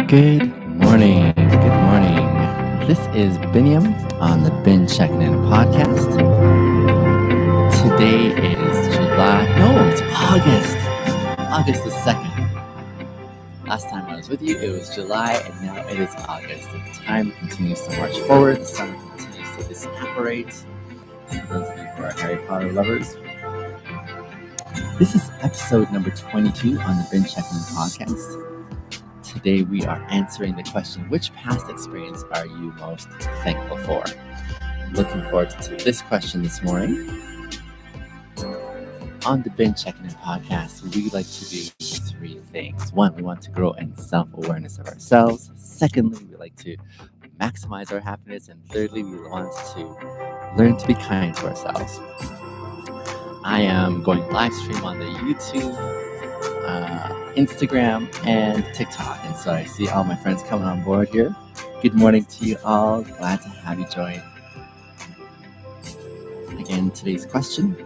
Good morning. Good morning. This is Biniam on the Checkin In podcast. Today is July. No, it's August. August the 2nd. Last time I was with you, it was July, and now it is August. The time continues to march forward. The summer continues to evaporate. For those of you who are Harry Potter lovers, this is episode number 22 on the Checkin In podcast. Today we are answering the question, which past experience are you most thankful for? Looking forward to this question this morning. On the Checkin In podcast, we like to do three things. One, we want to grow in self-awareness of ourselves. Secondly, we like to maximize our happiness. And thirdly, we want to learn to be kind to ourselves. I am going live stream on the YouTube, Instagram, and TikTok. And so I see all my friends coming on board here. Good morning to you all. Glad to have you join. Again, today's question,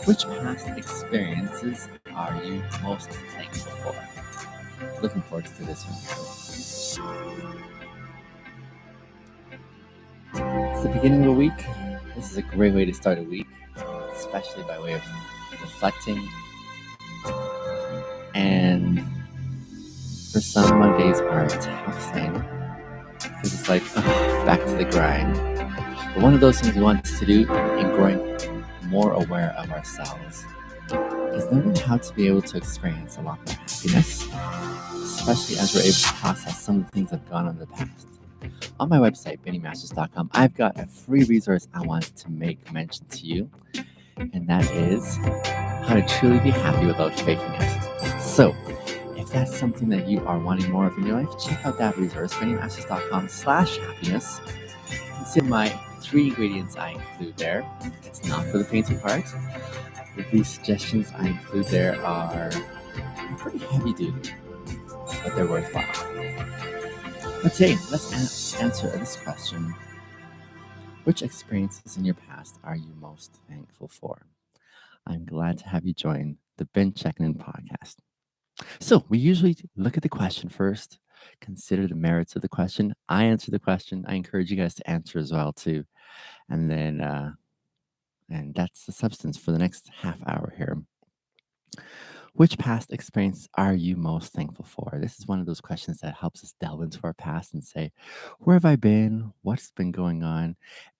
which past experiences are you most thankful for? Looking forward to this one. It's the beginning of a week. This is a great way to start a week, especially by way of reflecting. And for some, Mondays are a tough thing because it's like, back to the grind. But one of those things we want to do in growing more aware of ourselves is learning how to be able to experience a lot more happiness, especially as we're able to process some of the things that have gone on in the past. On my website, BennyMasters.com, I've got a free resource I want to make mention to you, and that is how to truly be happy without faking it. So, if that's something that you are wanting more of in your life, check out that resource, BennyMasters.com/happiness. Consider my 3 ingredients I include there. It's not for the faint of heart. These suggestions I include there are pretty heavy duty, but they're worthwhile. But today, let's answer this question. Which experiences in your past are you most thankful for? I'm glad to have you join the Checkin In podcast. So we usually look at the question first, consider the merits of the question. I answer the question. I encourage you guys to answer as well too. And then, and that's the substance for the next half hour here. Which past experience are you most thankful for? This is one of those questions that helps us delve into our past and say, where have I been? What's been going on?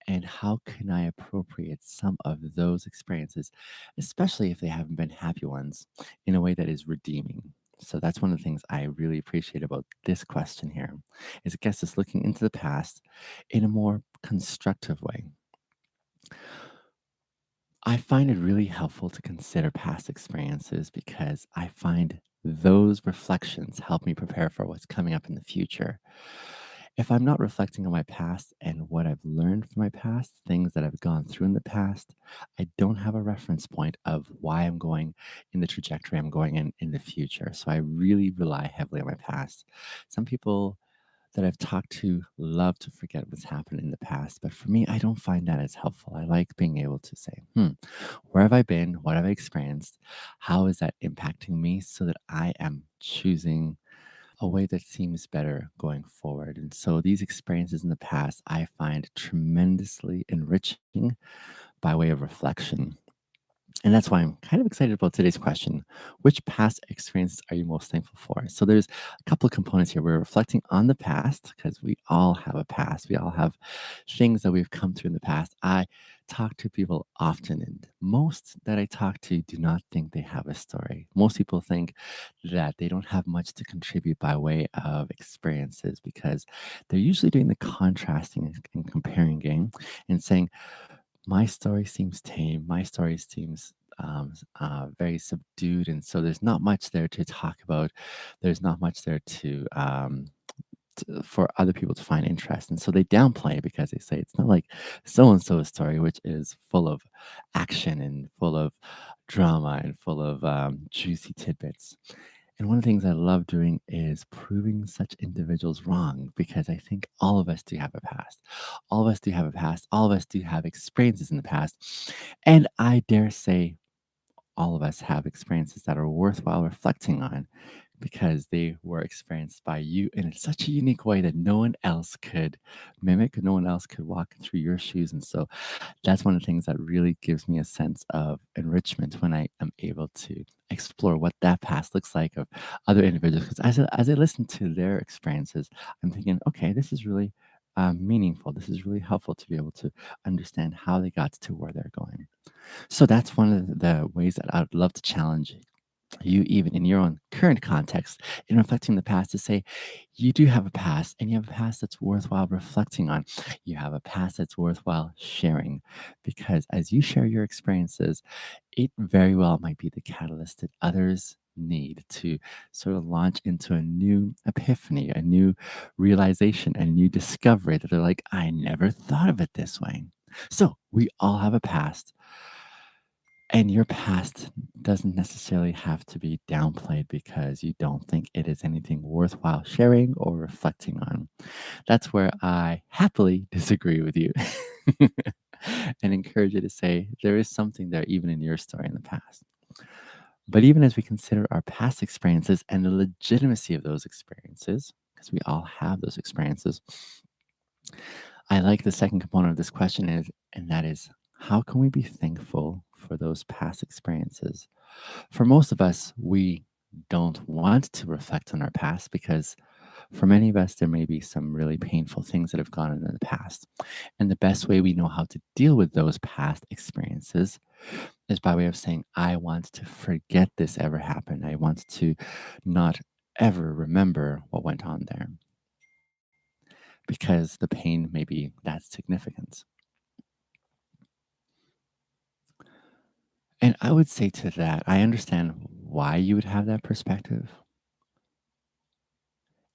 And how can I appropriate some of those experiences, especially if they haven't been happy ones, in a way that is redeeming? So that's one of the things I really appreciate about this question here, is it gets us looking into the past in a more constructive way. I find it really helpful to consider past experiences because I find those reflections help me prepare for what's coming up in the future. If I'm not reflecting on my past and what I've learned from my past, things that I've gone through in the past, I don't have a reference point of why I'm going in the trajectory I'm going in the future. So I really rely heavily on my past. Some people that I've talked to love to forget what's happened in the past. But for me, I don't find that as helpful. I like being able to say, where have I been? What have I experienced? How is that impacting me so that I am choosing a way that seems better going forward? And so these experiences in the past, I find tremendously enriching by way of reflection. And that's why I'm kind of excited about today's question. Which past experiences are you most thankful for? So there's a couple of components here. We're reflecting on the past because we all have a past. We all have things that we've come through in the past. I talk to people often, and most that I talk to do not think they have a story. Most people think that they don't have much to contribute by way of experiences because they're usually doing the contrasting and comparing game and saying, my story seems tame. My story seems very subdued, and so there's not much there to talk about. There's not much there for other people to find interest, and so they downplay it because they say it's not like so and so's story, which is full of action and full of drama and full of juicy tidbits. And one of the things I love doing is proving such individuals wrong because I think all of us do have a past. All of us do have a past. All of us do have experiences in the past. And I dare say all of us have experiences that are worthwhile reflecting on because they were experienced by you in such a unique way that no one else could mimic, no one else could walk through your shoes. And so that's one of the things that really gives me a sense of enrichment when I am able to explore what that past looks like of other individuals. Because as I listen to their experiences, I'm thinking, okay, this is really meaningful. This is really helpful to be able to understand how they got to where they're going. So that's one of the ways that I would love to challenge you, even in your own current context, in reflecting the past, to say you do have a past and you have a past that's worthwhile reflecting on. You have a past that's worthwhile sharing, because as you share your experiences, it very well might be the catalyst that others need to sort of launch into a new epiphany, a new realization, a new discovery that they're like, I never thought of it this way. So we all have a past, and your past doesn't necessarily have to be downplayed because you don't think it is anything worthwhile sharing or reflecting on. That's where I happily disagree with you and encourage you to say there is something there, even in your story in the past. But even as we consider our past experiences and the legitimacy of those experiences, because we all have those experiences, I like the second component of this question is, and that is, how can we be thankful for those past experiences? For most of us, we don't want to reflect on our past because for many of us, there may be some really painful things that have gone on in the past. And the best way we know how to deal with those past experiences is by way of saying, I want to forget this ever happened. I want to not ever remember what went on there because the pain may be that significant. And I would say to that, I understand why you would have that perspective.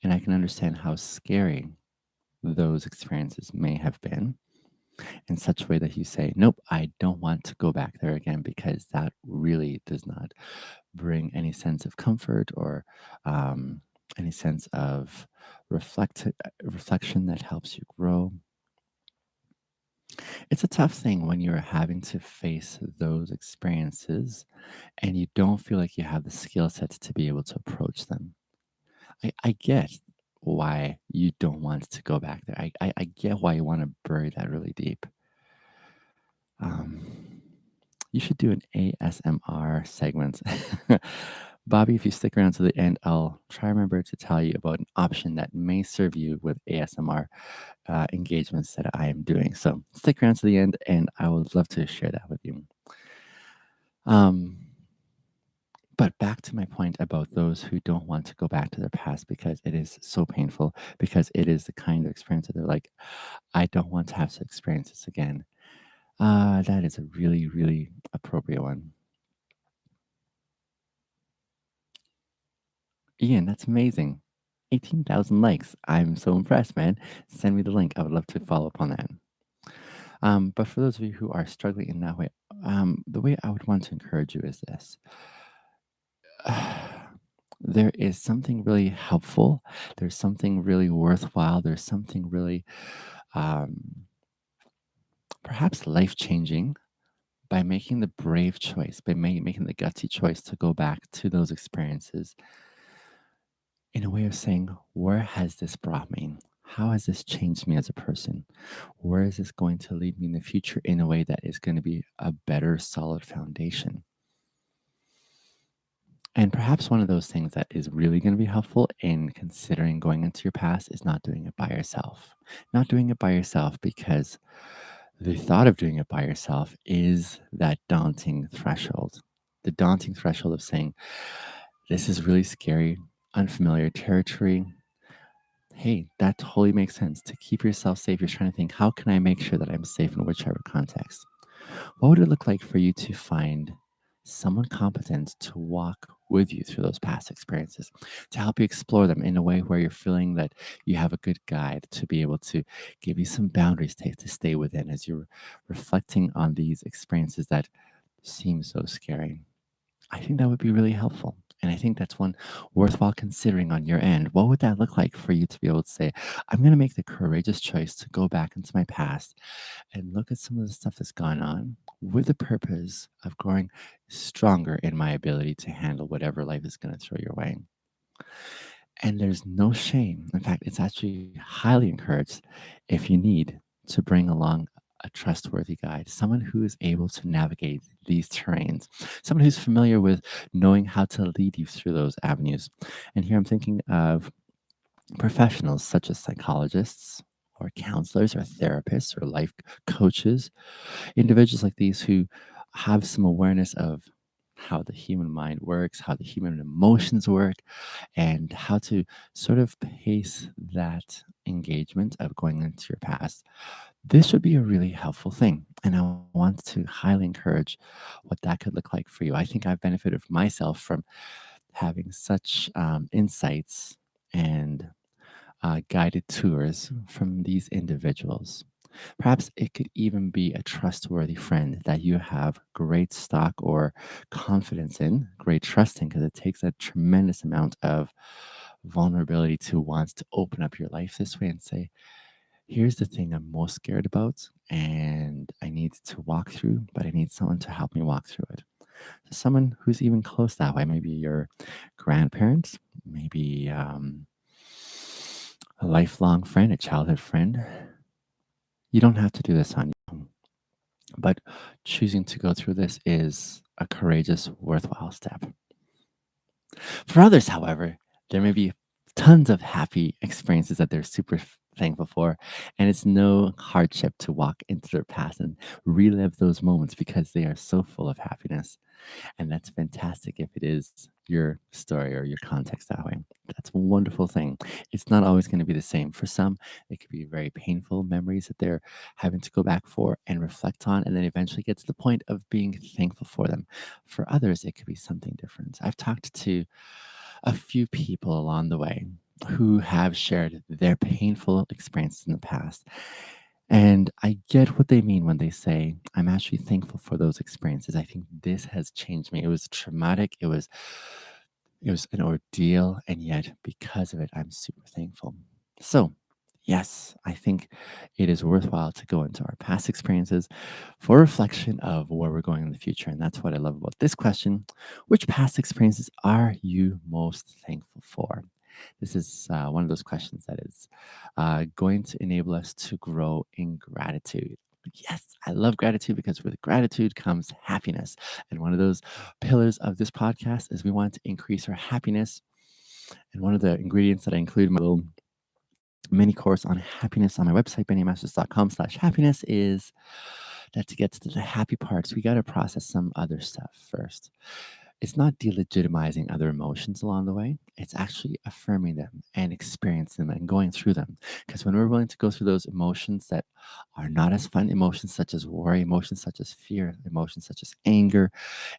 And I can understand how scary those experiences may have been in such a way that you say, nope, I don't want to go back there again because that really does not bring any sense of comfort or um, any sense of reflection that helps you grow. It's a tough thing when you're having to face those experiences and you don't feel like you have the skill sets to be able to approach them. I get why you don't want to go back there. I get why you want to bury that really deep. Um, you should do an ASMR segment. Bobby, if you stick around to the end, I'll try remember to tell you about an option that may serve you with ASMR engagements that I am doing. So stick around to the end, and I would love to share that with you. Um, but back to my point about those who don't want to go back to their past because it is so painful, because it is the kind of experience that they're like, I don't want to have to experience this again. That is a really, really appropriate one. Ian, that's amazing. 18,000 likes. I'm so impressed, man. Send me the link. I would love to follow up on that. But for those of you who are struggling in that way, the way I would want to encourage you is this. There is something really helpful. There's something really worthwhile. There's something really um, perhaps life changing by making the brave choice, by making the gutsy choice to go back to those experiences in a way of saying, where has this brought me? How has this changed me as a person? Where is this going to lead me in the future in a way that is going to be a better, solid foundation? And perhaps one of those things that is really going to be helpful in considering going into your past is not doing it by yourself. Not doing it by yourself because the thought of doing it by yourself is that daunting threshold. The daunting threshold of saying, this is really scary, unfamiliar territory. Hey, that totally makes sense. To keep yourself safe, you're trying to think, how can I make sure that I'm safe in whichever context? What would it look like for you to find someone competent to walk with you through those past experiences, to help you explore them in a way where you're feeling that you have a good guide to be able to give you some boundaries to stay within as you're reflecting on these experiences that seem so scary? I think that would be really helpful. And I think that's one worthwhile considering on your end. What would that look like for you to be able to say, I'm going to make the courageous choice to go back into my past and look at some of the stuff that's gone on with the purpose of growing stronger in my ability to handle whatever life is going to throw your way? And there's no shame. In fact, it's actually highly encouraged if you need to bring along a trustworthy guide, someone who is able to navigate these terrains, someone who's familiar with knowing how to lead you through those avenues. And here I'm thinking of professionals such as psychologists or counselors or therapists or life coaches, individuals like these who have some awareness of how the human mind works, how the human emotions work, and how to sort of pace that engagement of going into your past. This would be a really helpful thing. And I want to highly encourage what that could look like for you. I think I've benefited myself from having such insights and guided tours from these individuals. Perhaps it could even be a trustworthy friend that you have great stock or confidence in, great trust in, because it takes a tremendous amount of vulnerability to want to open up your life this way and say, here's the thing I'm most scared about, and I need to walk through, but I need someone to help me walk through it. So someone who's even close that way, maybe your grandparents, maybe a lifelong friend, a childhood friend. You don't have to do this on your own, but choosing to go through this is a courageous, worthwhile step. For others, however, there may be tons of happy experiences that they're super thankful for, and it's no hardship to walk into their past and relive those moments because they are so full of happiness. And that's fantastic if it is your story or your context that way. That's a wonderful thing. It's not always going to be the same. For some, it could be very painful memories that they're having to go back for and reflect on, and then eventually get to the point of being thankful for them. For others, it could be something different. I've talked to a few people along the way who have shared their painful experiences in the past. And I get what they mean when they say, I'm actually thankful for those experiences. I think this has changed me. It was traumatic. It was an ordeal, and yet because of it, I'm super thankful. So, yes, I think it is worthwhile to go into our past experiences for reflection of where we're going in the future. And that's what I love about this question. Which past experiences are you most thankful for? This is one of those questions that is going to enable us to grow in gratitude. Yes, I love gratitude because with gratitude comes happiness. And one of those pillars of this podcast is we want to increase our happiness. And one of the ingredients that I include in my little mini course on happiness on my website, bennymasters.com/happiness, is that to get to the happy parts, we got to process some other stuff first. It's not delegitimizing other emotions along the way. It's actually affirming them and experiencing them and going through them. Because when we're willing to go through those emotions that are not as fun, emotions such as worry, emotions such as fear, emotions such as anger,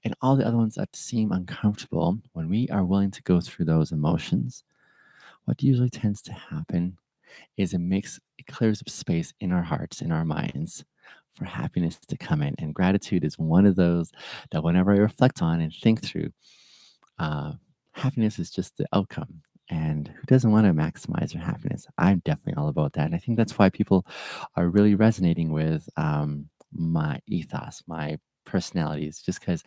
and all the other ones that seem uncomfortable, when we are willing to go through those emotions, what usually tends to happen is it clears up space in our hearts, in our minds for happiness to come in. And gratitude is one of those that whenever I reflect on and think through, uh, happiness is just the outcome. And who doesn't want to maximize their happiness? I'm definitely all about that. And I think that's why people are really resonating with my ethos, my personalities, just because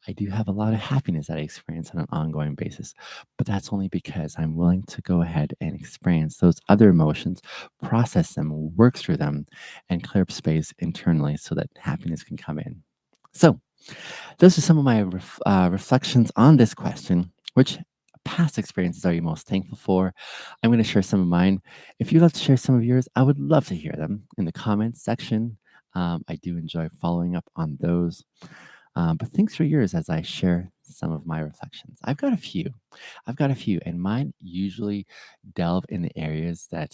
I do have a lot of happiness that I experience on an ongoing basis. But that's only because I'm willing to go ahead and experience those other emotions, process them, work through them, and clear up space internally so that happiness can come in. So, those are some of my reflections on this question. Which past experiences are you most thankful for? I'm going to share some of mine. If you'd love to share some of yours, I would love to hear them in the comments section. I do enjoy following up on those. But thanks for yours as I share some of my reflections. I've got a few. And mine usually delve in the areas that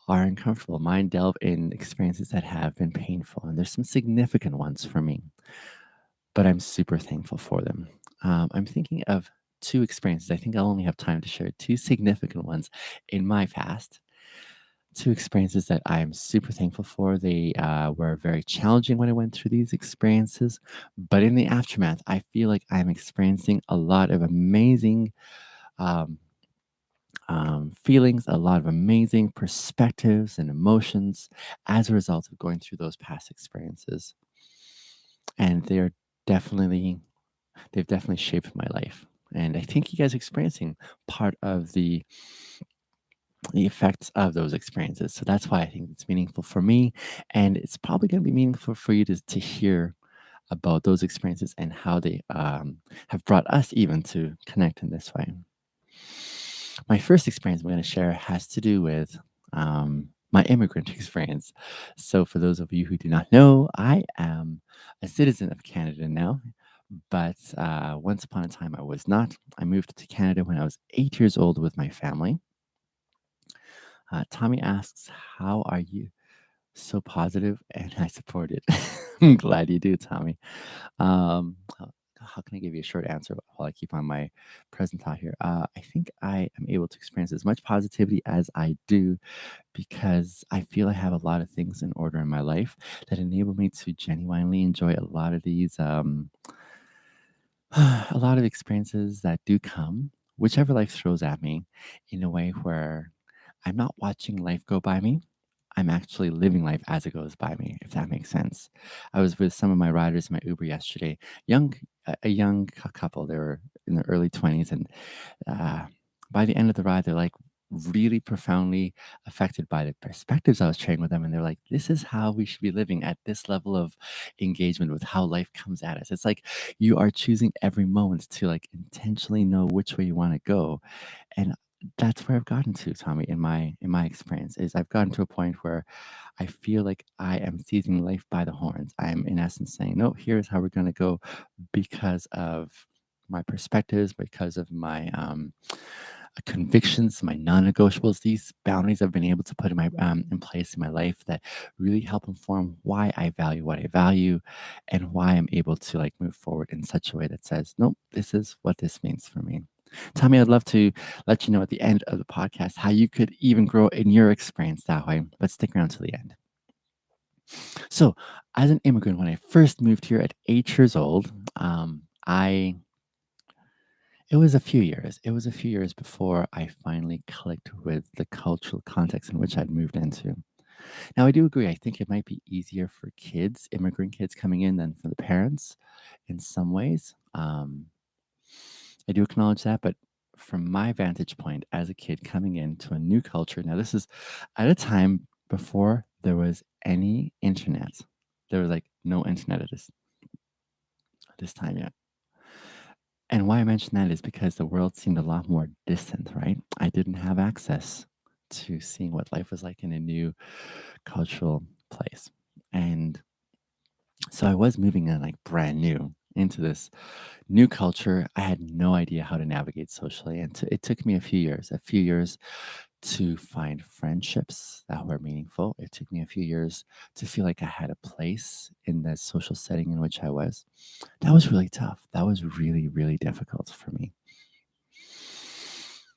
are uncomfortable. Mine delve in experiences that have been painful, and there's some significant ones for me, but I'm super thankful for them. I'm thinking of two experiences. I think I'll only have time to share two significant ones in my past. Two experiences that I'm super thankful for. They were very challenging when I went through these experiences, but in the aftermath, I feel like I'm experiencing a lot of amazing um, feelings, a lot of amazing perspectives and emotions as a result of going through those past experiences. And they're definitely they've definitely shaped my life. And I think you guys are experiencing part of the effects of those experiences. So that's why I think it's meaningful for me. And it's probably going to be meaningful for you to hear about those experiences and how they have brought us even to connect in this way. My first experience I'm going to share has to do with my immigrant experience. So, for those of you who do not know, I am a citizen of Canada now, but once upon a time I was not. I moved to Canada when I was 8 years old with my family. Tommy asks, "How are you so positive?" And I support it. I'm glad you do, Tommy. How can I give you a short answer while I keep on my present thought here? I think I am able to experience as much positivity as I do because I feel I have a lot of things in order in my life that enable me to genuinely enjoy a lot of these, a lot of experiences that do come, whichever life throws at me, in a way where I'm not watching life go by me. I'm actually living life as it goes by me, if that makes sense. I was with some of my riders in my Uber yesterday, young, a young couple. They were in their early 20s, and uh, by the end of the ride, they're like really profoundly affected by the perspectives I was sharing with them. And they're like, this is how we should be living at this level of engagement with how life comes at us. It's like you are choosing every moment to like intentionally know which way you want to go. And that's where I've gotten to, Tommy, in my experience, is I've gotten to a point where I feel like I am seizing life by the horns. I'm in essence saying, no, here's how we're gonna go because of my perspectives, because of my convictions, my non-negotiables, these boundaries I've been able to put in place in my life that really help inform why I value what I value and why I'm able to like move forward in such a way that says, nope, this is what this means for me. Tommy, I'd love to let you know at the end of the podcast how you could even grow in your experience that way, but stick around to the end. So, as an immigrant, when I first moved here at 8 years old, I it was a few years. It was a few years before I finally clicked with the cultural context in which I'd moved into. Now, I do agree. I think it might be easier for kids, immigrant kids coming in, than for the parents in some ways. I do acknowledge that, but from my vantage point as a kid coming into a new culture, now this is at a time before there was any internet. There was like no internet at this time yet. And why I mention that is because the world seemed a lot more distant, right? I didn't have access to seeing what life was like in a new cultural place. And so I was moving in like brand new into this new culture. I had no idea how to navigate socially. And it took me a few years to find friendships that were meaningful. It took me a few years to feel like I had a place in the social setting in which I was. That was really tough. That was really, really difficult for me.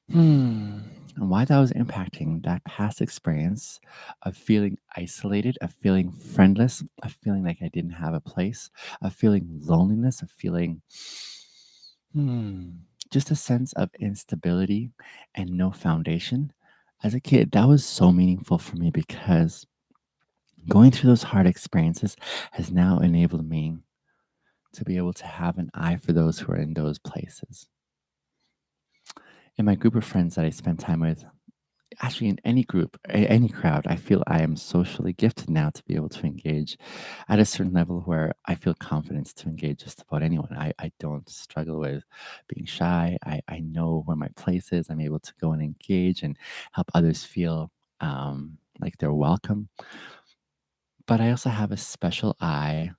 And why that was impacting that past experience of feeling isolated, of feeling friendless, of feeling like I didn't have a place, of feeling loneliness, of feeling hmm, just a sense of instability and no foundation. As a kid, that was so meaningful for me because going through those hard experiences has now enabled me to be able to have an eye for those who are in those places. In my group of friends that I spend time with, actually in any group, any crowd, I feel I am socially gifted now to be able to engage at a certain level where I feel confidence to engage just about anyone. I don't struggle with being shy. I know where my place is. I'm able to go and engage and help others feel like they're welcome. But I also have a special eye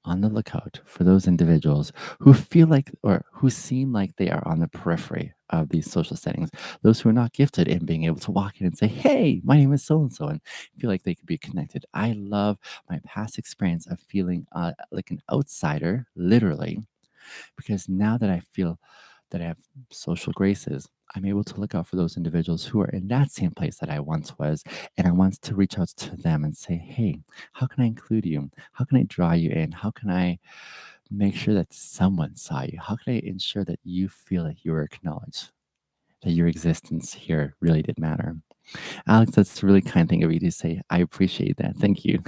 on the lookout for those individuals who feel like or who seem like they are on the periphery of these social settings, those who are not gifted in being able to walk in and say, hey, my name is so and so, and feel like they could be connected. I love my past experience of feeling like an outsider, literally, because now that I feel that I have social graces, I'm able to look out for those individuals who are in that same place that I once was. And I want to reach out to them and say, hey, how can I include you? How can I draw you in? How can I make sure that someone saw you? How can I ensure that you feel like you were acknowledged, that your existence here really did matter? Alex, that's a really kind thing of you to say. I appreciate that. Thank you.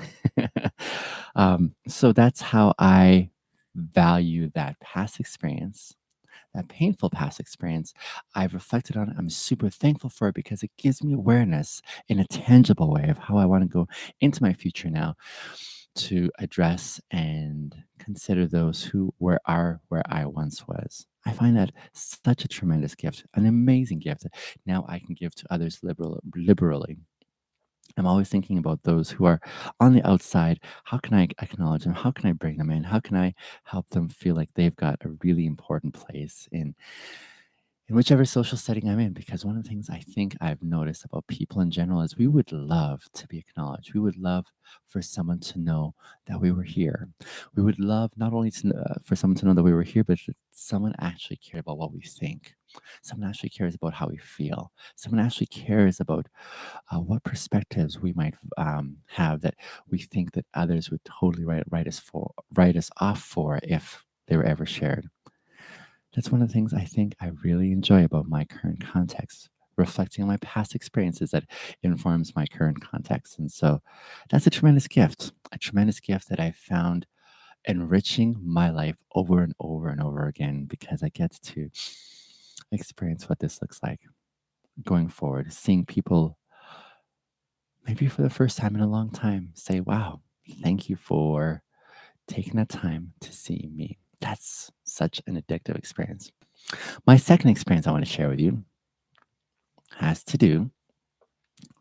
So that's how I value that past experience That painful past experience, I've reflected on it. I'm super thankful for it because it gives me awareness in a tangible way of how I want to go into my future now to address and consider those who are where I once was. I find that such a tremendous gift, an amazing gift that now I can give to others liberally. I'm always thinking about those who are on the outside. How can I acknowledge them? How can I bring them in? How can I help them feel like they've got a really important place in whichever social setting I'm in? Because one of the things I think I've noticed about people in general is we would love to be acknowledged. We would love for someone to know that we were here. We would love not only for someone to know that we were here, but that someone actually cared about what we think. Someone actually cares about how we feel. Someone actually cares about what perspectives we might have that we think that others would totally write us off for if they were ever shared. That's one of the things I think I really enjoy about my current context, reflecting on my past experiences that informs my current context. And so that's a tremendous gift that I found enriching my life over and over and over again because I get to experience what this looks like going forward, seeing people maybe for the first time in a long time say, wow, thank you for taking that time to see me. That's such an addictive experience. My second experience I want to share with you has to do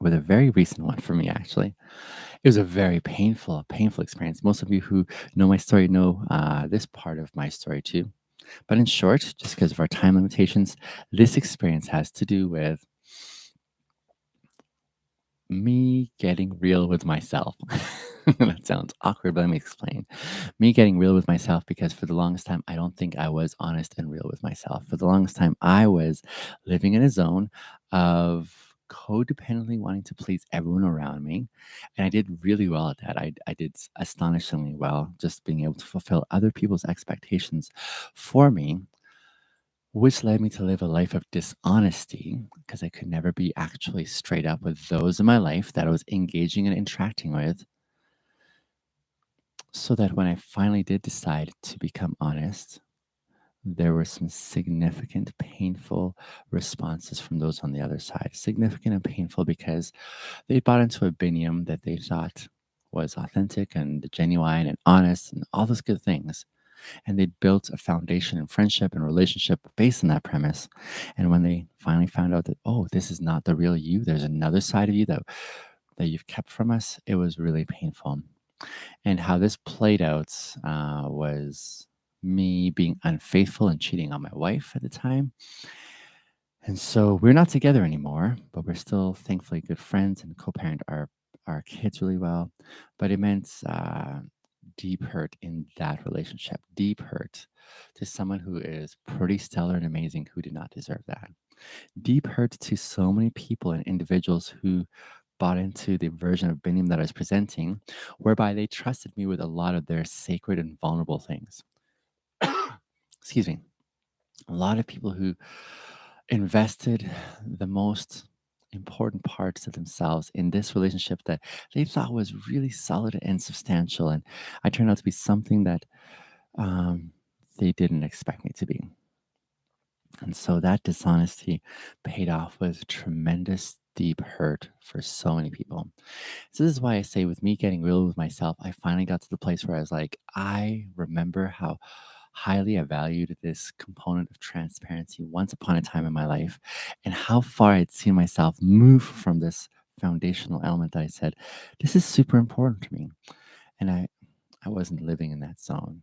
with a very recent one for me, actually. It was a very painful experience. Most of you who know my story know this part of my story too. But in short, just because of our time limitations, this experience has to do with me getting real with myself. That sounds awkward, but let me explain. Me getting real with myself because for the longest time, I don't think I was honest and real with myself. For the longest time, I was living in a zone of codependently wanting to please everyone around me. And I did really well at that. I did astonishingly well, just being able to fulfill other people's expectations for me, which led me to live a life of dishonesty because I could never be actually straight up with those in my life that I was engaging and interacting with. So that when I finally did decide to become honest, there were some significant, painful responses from those on the other side. Significant and painful because they bought into a binium that they thought was authentic and genuine and honest and all those good things. And they built a foundation in friendship and relationship based on that premise. And when they finally found out that, oh, this is not the real you, there's another side of you that you've kept from us, it was really painful. And how this played out was me being unfaithful and cheating on my wife at the time. And so we're not together anymore, but we're still thankfully good friends and co-parent our kids really well. But it meant deep hurt in that relationship, deep hurt to someone who is pretty stellar and amazing who did not deserve that. Deep hurt to so many people and individuals who bought into the version of Biniam that I was presenting, whereby they trusted me with a lot of their sacred and vulnerable things. Excuse me. A lot of people who invested the most important parts of themselves in this relationship that they thought was really solid and substantial. And I turned out to be something that um, they didn't expect me to be. And so that dishonesty paid off with tremendous deep hurt for so many people. So this is why I say with me getting real with myself, I finally got to the place where I was like, I remember how highly I valued this component of transparency once upon a time in my life and how far I'd seen myself move from this foundational element that I said, this is super important to me. And I wasn't living in that zone.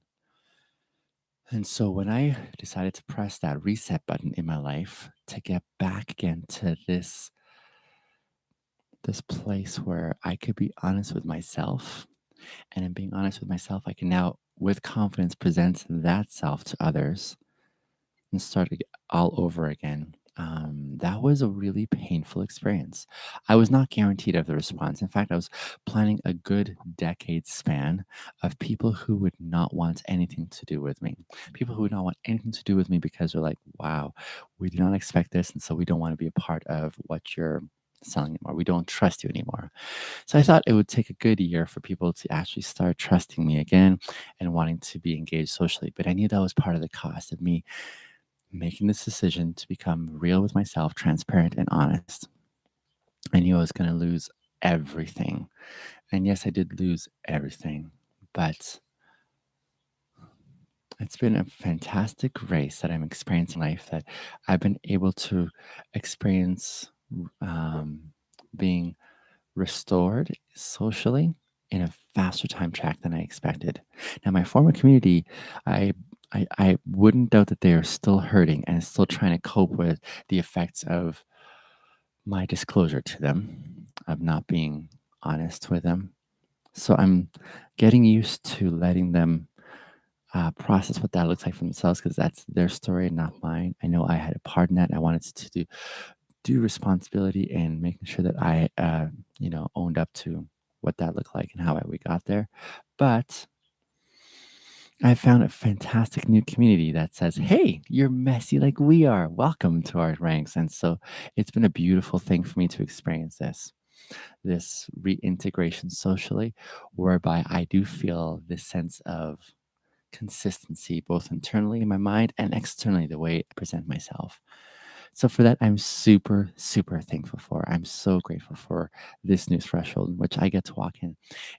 And so when I decided to press that reset button in my life to get back again to this place where I could be honest with myself, and in being honest with myself, I can now with confidence present that self to others and start all over again. That was a really painful experience. I was not guaranteed of the response. In fact, I was planning a good decade span of people who would not want anything to do with me. People who would not want anything to do with me because they're like, wow, we did not expect this. And so we don't want to be a part of what you're selling anymore. We don't trust you anymore. So I thought it would take a good year for people to actually start trusting me again and wanting to be engaged socially. But I knew that was part of the cost of me making this decision to become real with myself, transparent and honest. I knew I was going to lose everything. And yes, I did lose everything, but it's been a fantastic race that I'm experiencing in life, that I've been able to experience being restored socially in a faster time track than I expected. Now, my former community, I I wouldn't doubt that they are still hurting and still trying to cope with the effects of my disclosure to them, of not being honest with them. So I'm getting used to letting them process what that looks like for themselves, because that's their story, not mine. I know I had a part in that. I wanted to do responsibility and making sure that I, owned up to what that looked like and how we got there. But I found a fantastic new community that says, "Hey, you're messy like we are. Welcome to our ranks." And so it's been a beautiful thing for me to experience this reintegration socially, whereby I do feel this sense of consistency, both internally in my mind and externally the way I present myself. So for that, I'm super, super thankful for. I'm so grateful for this new threshold in which I get to walk in.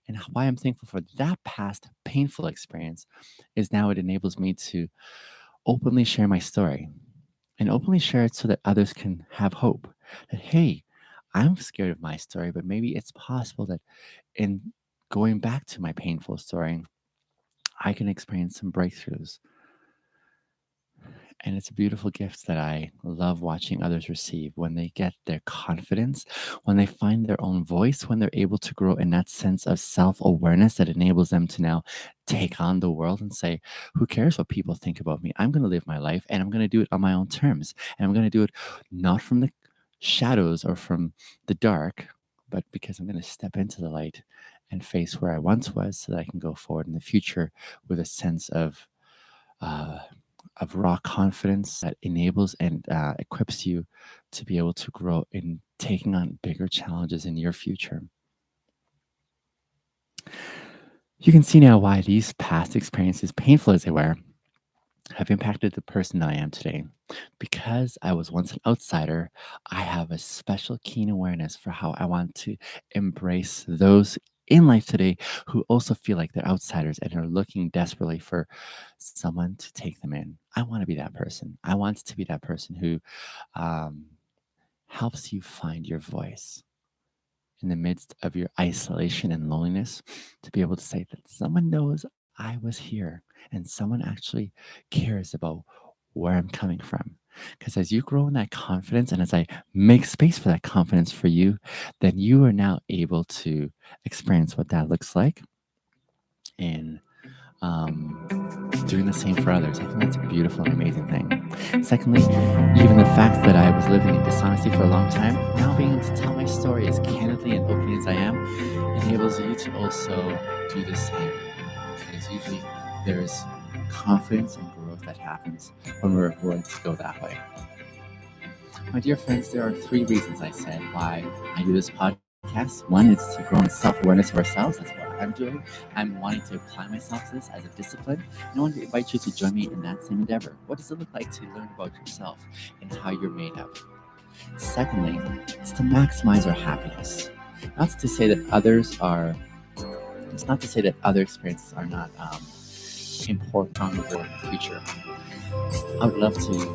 And why I'm thankful for that past painful experience is now it enables me to openly share my story, and openly share it so that others can have hope that, hey, I'm scared of my story, but maybe it's possible that in going back to my painful story, I can experience some breakthroughs. And it's a beautiful gift that I love watching others receive when they get their confidence, when they find their own voice, when they're able to grow in that sense of self awareness that enables them to now take on the world and say, "Who cares what people think about me? I'm going to live my life and I'm going to do it on my own terms. And I'm going to do it not from the shadows or from the dark, but because I'm going to step into the light and face where I once was so that I can go forward in the future with a sense uh, of raw confidence that enables and equips you to be able to grow in taking on bigger challenges in your future." You can see now why these past experiences, painful as they were, have impacted the person that I am today. Because I was once an outsider, I have a special keen awareness for how I want to embrace those in life today who also feel like they're outsiders and are looking desperately for someone to take them in. I want to be that person. I want to be that person who um, helps you find your voice in the midst of your isolation and loneliness, to be able to say that someone knows I was here and someone actually cares about where I'm coming from. Because as you grow in that confidence and as I make space for that confidence for you, then you are now able to experience what that looks like in doing the same for others. I think that's a beautiful and amazing thing. Secondly, even the fact that I was living in dishonesty for a long time, now being able to tell my story as candidly and openly as I am, enables you to also do the same. Because usually there's confidence and growth that happens when we're willing to go that way. My dear friends, there are three reasons I said why I do this podcast. One is to grow in self-awareness of ourselves. That's what I'm doing. I'm wanting to apply myself to this as a discipline. And I want to invite you to join me in that same endeavor. What does it look like to learn about yourself and how you're made up? Secondly, it's to maximize our happiness. Not to say that others are, it's not to say that other experiences are not important on the future. I would love to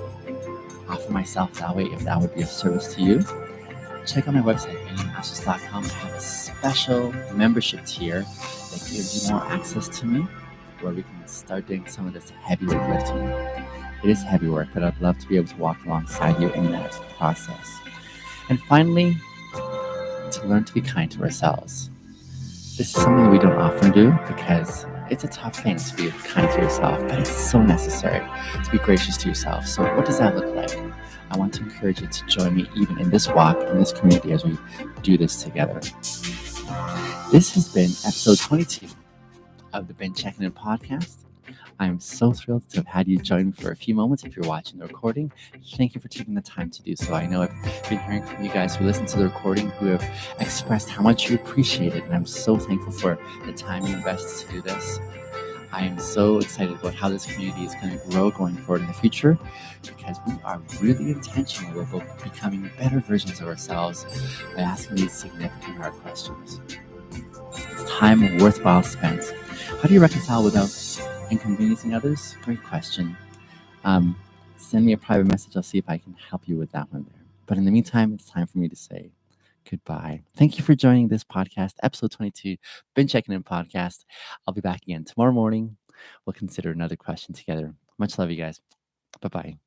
offer myself that way if that would be of service to you. Check out my website, bennyashes.com. I have a special membership tier that gives you more access to me, where we can start doing some of this heavy work lifting. It is heavy work, but I'd love to be able to walk alongside you in that process. And finally, to learn to be kind to ourselves. This is something that we don't often do because it's a tough thing to be kind to yourself, but it's so necessary to be gracious to yourself. So what does that look like? I want to encourage you to join me even in this walk, in this community, as we do this together. This has been episode 22 of the Ben Checkin In podcast. I'm so thrilled to have had you join me for a few moments. If you're watching the recording, thank you for taking the time to do so. I know I've been hearing from you guys who listen to the recording who have expressed how much you appreciate it, and I'm so thankful for the time you invest to do this. I am so excited about how this community is going to grow going forward in the future because we are really intentional about becoming better versions of ourselves by asking these significant hard questions. It's time worthwhile spent. How do you reconcile without inconveniencing others? Great question. Um, Send me a private message. I'll see if I can help you with that one there. But in the meantime, it's time for me to say goodbye. Thank you for joining this podcast, episode 22, Been Checking In podcast. I'll be back again tomorrow morning. We'll consider another question together. Much love, you guys. Bye bye.